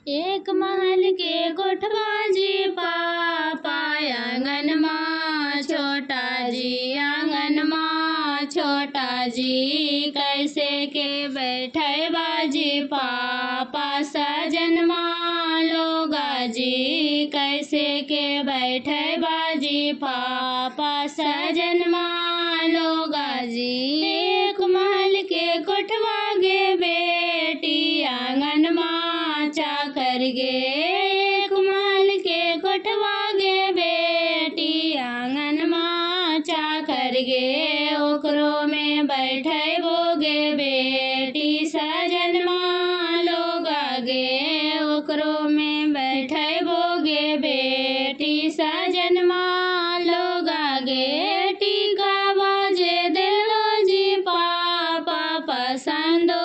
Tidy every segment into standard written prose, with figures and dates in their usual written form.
एक महल के कोठवा जी पापा आंगन माँ छोटा जी, आंगन माँ छोटा जी। कैसे के बैठे बाजी पापा सजन माँ लोगा जी, कैसे के बैठे बाजी पापा सजन माँ लोगा जी। एक महल के कोठवा गे बेटी आंगन माँ चाकर गे, एक महल के कोठवा गे बेटी आंगन माँ चाकर गे। ओकरो में बैठे बोगे बेटी सजन माँ लोगा गे, ओकरो में बैठे बोगे बेटी सजन माँ लोगा गे। टीका बाजे दिलो जी पापा पसंदो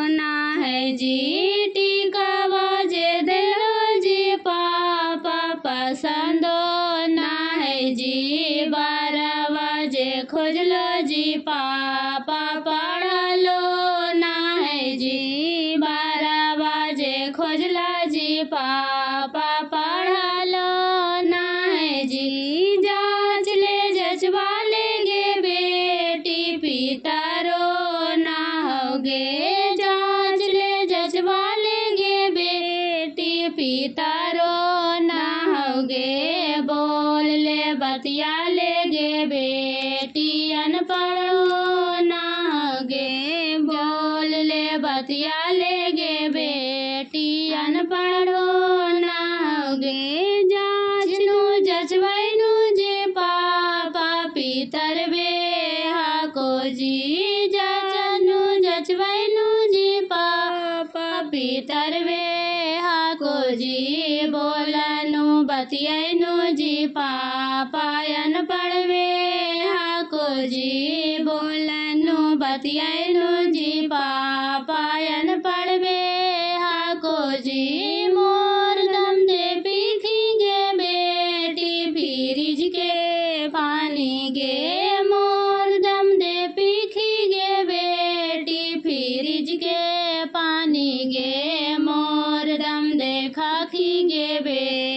ना है जी, टीका बाजे दिलो जी पापा पसंदो ना है जी। 12 बजे खोजलो जी पापा पढ़ लो ना है जी, 12 बजे खोजला जी पापा पढ़ लो ना है जी। जांच ले जचवा लेगे बेटी पितारो ना होगे, जांच ले जचवा लेगे बेटी पितारो ना होगे। बोल ले बतिया लेगे बेटी अनपढ़ो ना होगे, बोल ले बतिया लेगे बेटी अनपढ़ो ना होगे। जांच नु जचवैनु जे पापा पितर बेहा को जी, जाचनु जचवैनु जी पापा पितर बेहा को जी। बोलनु बतियैनु जी पापा अनपढ़ बेहा को जी, बोलनु बतियैनु जी पापा अनपढ़ बेहा को जी। मोर दम दे पीखी गे बेटी फ्रिज के पानी गे, मोर दम दे पीखी गे बेटी फ्रिज के पानी गे, मोर दम दे खाखी गे बे